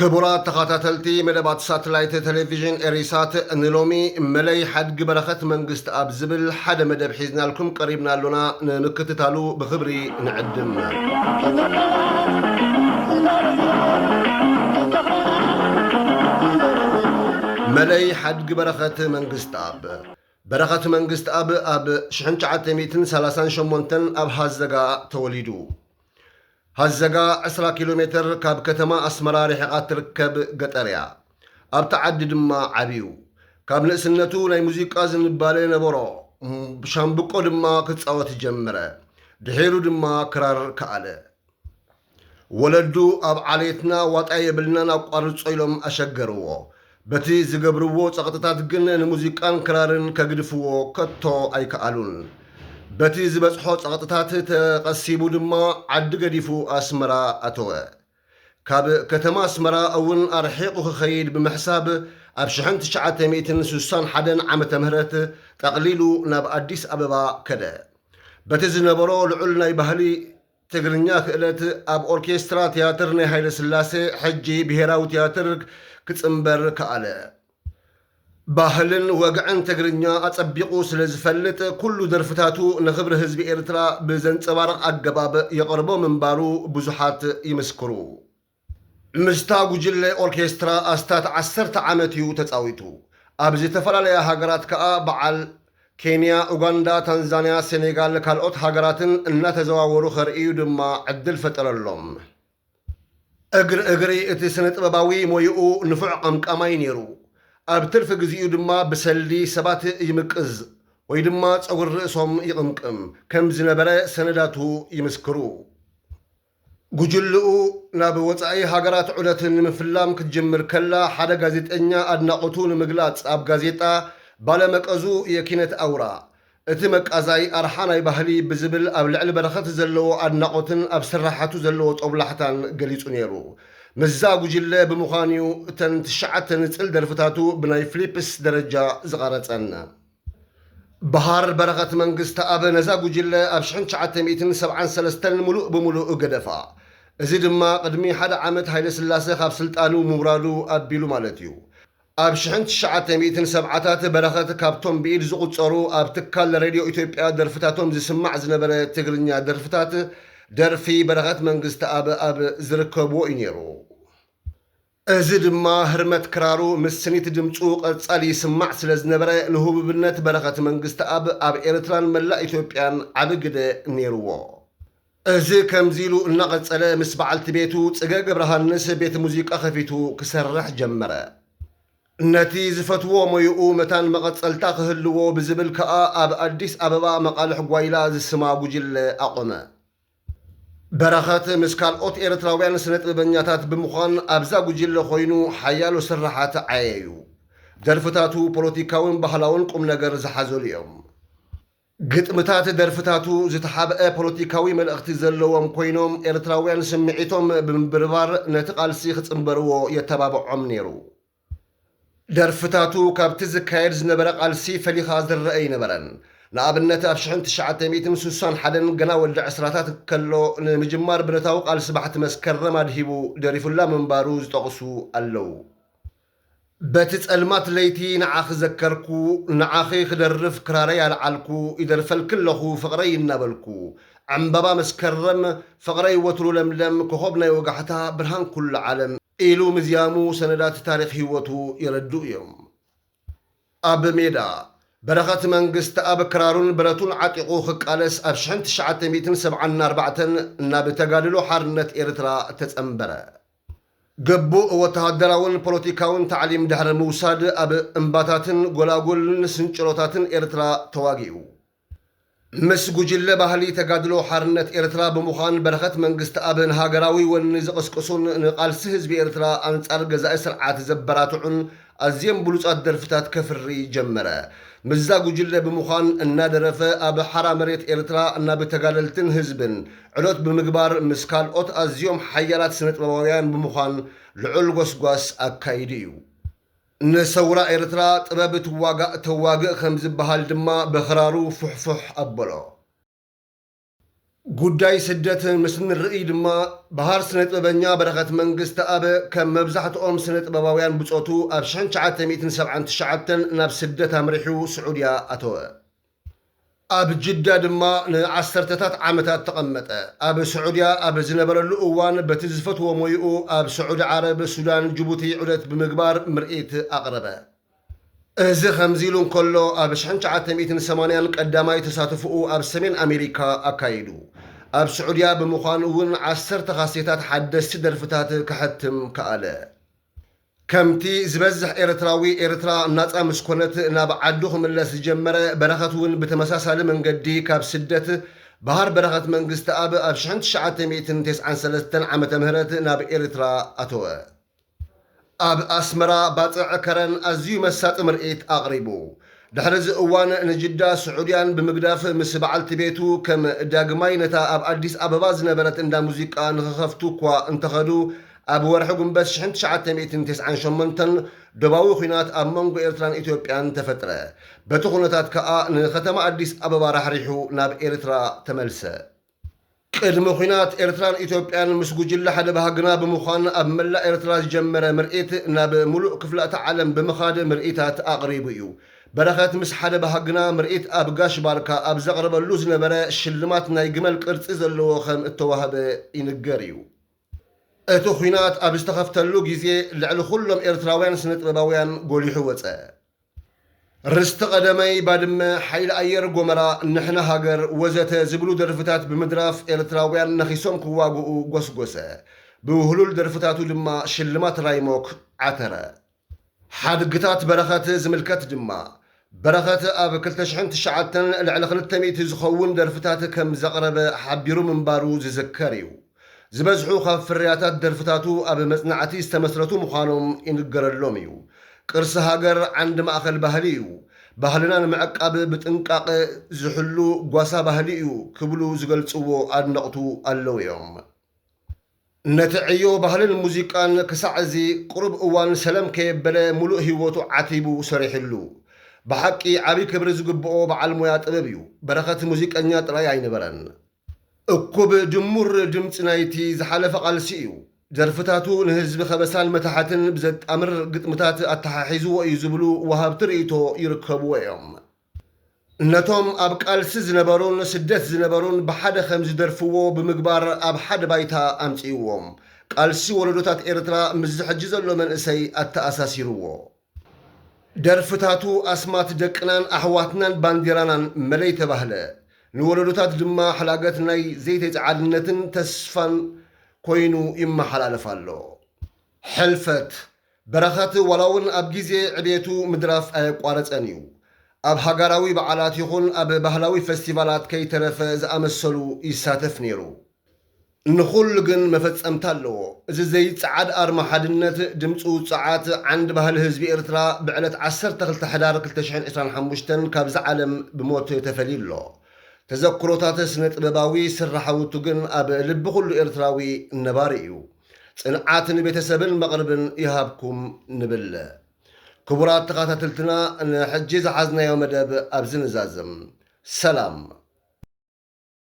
ክቡራት ተኸታተልቲ መደባት ሳተላይት ቴሌቪዥን ኤሪሳት ንሎሚ መለይ ሓድጊ በረኸት መንግስት ኣብ ዝብል ሓደ መደብ ሒዝናልኩም ቀሪብና ኣሎና ንምክትታሉ ብክብሪ ንዕድም መለይ ሓድጊ በረኸት መንግስት ኣብ 1938 ኣብ ሃዘጋ ተወሊዱ ሃዘጋ 10 ኪሎ ሜትር ካብ ከተማ ኣስመራ ርሕቓ ትርከብ ገጠርያ ኣብ ተዓዲ ድማ ዓብዩ ካብ ንእስነቱ ናይ ሙዚቃ ዝንባለ ነበሮ ሻምብቆ ድማ ክፃወት ጀመረ ድሒሩ ድማ ክራር ከኣለ ወለዱ ኣብ ዓሌትና ዋጣ የብልናን ኣቋርጾ ኢሎም ኣሸገርዎ በቲ ዝገብርዎ ጸቕጥታት ግን ንሙዚቃን ክራርን ከግድፍዎ ከቶ ኣይከኣሉን በቲ ዝበጽሖ ጸቕጥታት ተቐሲቡ ድማ ዓዲ ገዲፉ ኣስመራ ኣተወ ካብ ከተማ ኣስመራ እውን ኣርሒቑ ክኸይድ ብምሕሳብ ኣብ 1961 ዓመተ ምህረት ጠቕሊሉ ናብ ኣዲስ ኣበባ ከደ በቲ ዝነበሮ ልዑል ናይ ባህሊ ትግርኛ ክእለት ኣብ ኦርኬስትራ ቲያትር ናይ ሃይለ ስላሴ ሕጂ ብሄራዊ ቲያትር ክጽምበር ከኣለ ባህልን ወግዕን ትግርኛ ኣጸቢቑ ስለ ዝፈልጥ ኩሉ ደርፍታቱ ንኽብሪ ህዝቢ ኤርትራ ብዘንጸባርቕ ኣገባብ የቐርቦ ምንባሩ ብዙሓት ይምስክሩ ምስታ ጉጅለ ኦርኬስትራ ኣስታት 10 ዓመት እዩ ተጻዊቱ ኣብ ዝተፈላለያ ሃገራት ከዓ በዓል ኬንያ ኡጋንዳ ታንዛንያ ሴኔጋል ካልኦት ሃገራትን እናተዘዋወሩ ኸርእዩ ድማ ዕድል ፈጠረሎም እግሪ እቲ ስነ ጥበባዊ ሞይኡ ንፉዕ ቀምቃማይ ነይሩ ኣብ ትርፊ ግዚኡ ድማ ብሰልዲ ሰባት ይምቅዝ ወይ ድማ ጸጉር ርእሶም ይቕምቅም ከም ዝነበረ ሰነዳቱ ይምስክሩ ጉጅልኡ ናብ ወፃኢ ሃገራት ዑደትን ንምፍላም ክትጅምር ከላ ሓደ ጋዜጠኛ ኣድናቆቱ ንምግላጽ ኣብ ጋዜጣ ባለመቀዙ የኪነት ኣውራ እቲ መቃዛይ ኣርሓ ናይ ባህሊ ብዝብል ኣብ ልዕሊ በረኸት ዘለዎ ኣድናቆትን ኣብ ስራሓቱ ዘለዎ ጦብላሕታን ገሊጹ ነይሩ ምዛ ጉጅለ ብምዃንዩ እተን 9 ንጽል ደርፍታቱ ብናይ ፊሊፕስ ደረጃ ዝቐረጸን ባህር በረኸት መንግስት ኣብ ነዛ ጉጅለ ኣብ 1973 ሙሉእ ብምሉእ ገደፋ እዚ ድማ ቅድሚ ሓደ ዓመት ሃይለ ስላሴ ካብ ስልጣኑ ምውራዱ ኣቢሉ ማለት እዩ ኣብ 1970ታት በረኸት ካብቶም ብኢድ ዝቁፀሩ ኣብ ትካል ሬድዮ ኢትዮጵያ ደርፍታቶም ዝስማዕ ዝነበረ ትግርኛ ደርፍታት ደርፊ በረኸት መንግስት ኣብ ዝርከብዎ እዩ ነይሩ እዚ ድማ ህርመት ክራሩ ምስ ስኒት ድምፁ ቀጻሊ ይስማዕ ስለ ዝነበረ ንህቡብነት በረኸት መንግስት ኣብ ኤርትራን መላእ ኢትዮጵያን ዓብይ ግደ ነይርዎ እዚ ከምዚሉ እናቐጸለ ምስ በዓልቲ ቤቱ ጽገ ገብረሃንስ ቤት ሙዚቃ ከፊቱ ክሰርሕ ጀመረ ነቲ ዝፈትዎ ሞይኡ መታን መቐጸልታ ክህልዎ ብዝብል ከዓ ኣብ ኣዲስ ኣበባ መቃልሕ ጓይላ ዝስማ ጉጅለ ኣቆመ በረኸት ምስ ካልኦት ኤርትራውያን ስነ ጥበበኛታት ብምዃን ኣብዛ ጉጅለ ኮይኑ ሓያሎ ስራሓት ዓየዩ ደርፍታቱ ፖለቲካውን ባህላውን ቁም ነገር ዝሓዘሉ እዮም ግጥምታት ደርፍታቱ ዝተሓብአ ፖለቲካዊ መልእኽቲ ዘለዎም ኮይኖም ኤርትራውያን ስምዒቶም ብምብርባር ነቲ ቃልሲ ክጽምበርዎ የተባብዖም ነይሩ ደርፍታቱ ካብቲ ዝካየድ ዝነበረ ቃልሲ ፈሊኻ ዝረአ ይነበረን ንኣብነት ኣብ 1961 ገና ወልዲ ዕስራታት ከሎ ንምጅማር ብነታዊ ቃልሲ ባሕቲ መስከረም ኣድሂቡ ደሪፉላ ምንባሩ ዝጠቕሱ ኣለዉ በቲ ጸልማት ለይቲ ንዓኺ ዘከርኩ ንዓኺ ክደርፍ ክራረይ ኣልዓልኩ ይደርፈልክለኹ ፍቕረይ ይናበልኩ ዕምበባ መስከረም ፍቕረይ ወትሩ ለምለም ኮኸብ ናይ ወጋሕታ ብርሃን ኩሉ ዓለም ኢሉ ምዝያሙ ሰነዳት ታሪክ ህይወቱ ይረዱ እዮም ኣብ ሜዳ በረኸት መንግስት ኣብ ክራሩን ብረቱን ዓጢቑ ክቃለስ ኣብ 1974 ናብ ተጋድሎ ሓርነት ኤርትራ ተጸምበረ ገቡእ ወተሃደራውን ፖለቲካውን ታዕሊም ድሕሪ ምውሳድ ኣብ እምባታትን ጎላጎልን ስንጭሮታትን ኤርትራ ተዋጊኡ ምስ ጉጅለ ባህሊ ተጋድሎ ሓርነት ኤርትራ ብምዃን በረኸት መንግስት ኣብ ንሃገራዊ ወኒ ዝቕስቅሱን ንቃልሲ ህዝቢ ኤርትራ ኣንጻር ገዛኢ ስርዓት ዘበራትዑን ኣዝዮም ብሉጻት ደርፍታት ከፍሪ ጀመረ ምዛ ጉጅለ ብምዃን እናደረፈ ኣብ ሓራ መሬት ኤርትራ ናብ ተጋደልትን ህዝብን ዕሎት ብምግባር ምስ ካልኦት ኣዝዮም ሓያላት ስነ ጥበባውያን ብምዃን ልዑል ጎስጓስ ኣካይዲ እዩ ንሰውራ ኤርትራ ጥበብ ተዋግእ ከም ዝበሃል ድማ በኽራሩ ፉሕፉሕ ኣበሎ ጉዳይ ስደትን ምስ ንርኢ ድማ ባህር ስነ ጥበበኛ በረኸት መንግስቲ ኣበ ከም መብዛሕትኦም ስነ ጥበባውያን ብፆቱ ኣብ 1979 ናብ ስደት ኣምሪሑ ስዑድያ ኣተወ። ኣብ ጅዳ ድማ ንዓሰርተታት ዓመታት ተቐመጠ። ኣብ ስዑድያ ኣብ ዝነበረሉ እዋን በቲ ዝፈትዎ ሞይኡ ኣብ ስዑዲ ዓረብ፣ ሱዳን፣ ጅቡቲ ዑደት ብምግባር ምርኢት ኣቕረበ። እዚ ከምዚ ኢሉ እንከሎ ኣብ 1980 ቀዳማይ ተሳትፍኡ ኣብ ሰሜን ኣሜሪካ ኣካይዱ። ኣብ ስዑድያ ብምዃኑ እውን 10 ካሴታት ሓደስቲ ደርፍታት ክሕትም ከኣለ። ከምቲ ዝበዝሕ ኤርትራዊ ኤርትራ ናፃ ምስ ኮነት ናብ ዓዱ ክምለስ ዝጀመረ በረኸት እውን ብተመሳሳሊ መንገዲ ካብ ስደት ባህር በረኸት መንግስቲ ኣበ ኣብ 1993 ዓ ም ናብ ኤርትራ ኣተወ። ኣብ ኣስመራ ባፅዕ ከረን ኣዝዩ መሳጢ ምርኢት ኣቕሪቡ። ድሕሪ እዚ እዋን ንጅዳ ስዑድያን ብምግዳፍ ምስ በዓልቲ ቤቱ ከም ዳግማይ ነታ ኣብ ኣዲስ ኣበባ ዝነበረት እንዳ ሙዚቃ ንኽኸፍቱ እኳ እንተኸዱ ኣብ ወርሒ ጉንበት 1998 ደባዊ ኩናት ኣብ መንጎ ኤርትራን ኢትዮጵያን ተፈጥረ። በቲ ኩነታት ከዓ ንከተማ ኣዲስ ኣበባ ራሕሪሑ ናብ ኤርትራ ተመልሰ። ቅድሚ ኩናት ኤርትራን ኢትዮጵያን ምስ ጉጅለ ሓደ ባህግና ብምዃን ኣብ መላእ ኤርትራ ዝጀመረ ምርኢት ናብ ሙሉእ ክፍላእቲ ዓለም ብምኻድ ምርኢታት ኣቕሪቡ እዩ። በረኸት ምስ ሓደ ባህግና ምርኢት ኣብ ጋሽ ባርካ ኣብ ዘቕረበሉ ዝነበረ ሽልማት ናይ ግመል ቅርፂ ዘለዎ ከም እተዋህበ ይንገር እዩ። እቲ ኩናት ኣብ ዝተኸፍተሉ ግዜ ልዕሊ ኩሎም ኤርትራውያን ስነ ጥበባውያን ጎሊሑ ወፀ። ርስቲ ቀደመይ፣ ባድመ፣ ሓይሊ ኣየር ጎመራ፣ ንሕና ሃገር ወዘተ ዝብሉ ደርፍታት ብምድራፍ ኤርትራውያን ነኺሶም ክዋግኡ ጎስጎሰ። ብውህሉል ደርፍታቱ ድማ ሽልማት ራይሞክ ዓተረ። ሓድግታት በረኸት ዝምልከት ድማ በረኸት ኣብ 2009 ልዕሊ 200 ዝኸውን ደርፍታት ከም ዘቕረበ ሓቢሩ ምንባሩ ዝዝከር እዩ። ዝበዝሑ ካብ ፍርያታት ደርፍታቱ ኣብ መጽናዕቲ ዝተመስረቱ ምዃኖም ይንገረሎም እዩ። ቅርሲ ሃገር ዓንዲ ማእኸል ባህሊ እዩ። ባህልና ንምዕቃብ ብጥንቃቐ ዝሕሉ ጓሳ ባህሊ እዩ ክብሉ ዝገልጽዎ ኣድነቕቱ ኣለዉ እዮም። ነቲ ዕዮ ባህልን ሙዚቃን ክሳዕ እዚ ቁሩብ እዋን ሰላም ከየበለ ሙሉእ ህይወቱ ዓቲቡ ሰሪሕሉ። ብሓቂ ዓብይ ክብሪ ዝግብኦ በዓል ሞያ ጥበብ እዩ። በረኸት ሙዚቀኛ ጥራይ ኣይነበረን። እኩብ ድሙር ድምፂ ናይቲ ዝሓለፈ ቃልሲ እዩ። ደርፍታቱ ንህዝቢ ከበሳን መታሓትን ብዘጣምር ግጥምታት ኣተሓሒዝዎ እዩ ዝብሉ ወሃብቲ ርእይቶ ይርከብዎ እዮም። ነቶም ኣብ ቃልሲ ዝነበሩን ስደት ዝነበሩን ብሓደ ከም ዝደርፍዎ ብምግባር ኣብ ሓደ ባይታ ኣምፂእዎም። ቃልሲ ወለዶታት ኤርትራ ምስ ሕጂ ዘሎ መንእሰይ ኣተኣሳሲርዎ። ደርፍታቱ ኣስማት ደቅናን ኣሕዋትናን ባንዲራናን መለይ ተባህለ። ንወለዶታት ድማ ሓላገት ናይ ዘይተፀዓድነትን ተስፋን ኮይኑ ይመሓላለፍ ኣሎ። ሕልፈት በረኸት ወላውን ኣብ ግዜ ዕቤቱ ምድራፍ ኣየቋረፀን እዩ። ኣብ ሃገራዊ በዓላት ይኹን ኣብ ባህላዊ ፌስቲቫላት ከይተረፈ ዝኣመሰሉ ይሳተፍ ነይሩ። ንኹሉ ግን መፈጸምታ ኣለዎ። እዚ ዘይፀዓድ ኣርማ ሓድነት ድምፁ ፀዓት ዓንዲ ባህሊ ህዝቢ ኤርትራ ብዕለት 12 ሕዳር 2025 ካብዚ ዓለም ብሞት ተፈልዩ ኣሎ። ተዘክሮታት ስነ ጥበባዊ ስራሓውቱ ግን ኣብ ልቢ ኩሉ ኤርትራዊ ነባሪ እዩ። ጽንዓትን ቤተሰብን መቕርብን ይሃብኩም ንብል። ክቡራት ተኸታተልትና ንሕጂ ዝሓዝናዮ መደብ ኣብዚ ንዛዝም። ሰላም።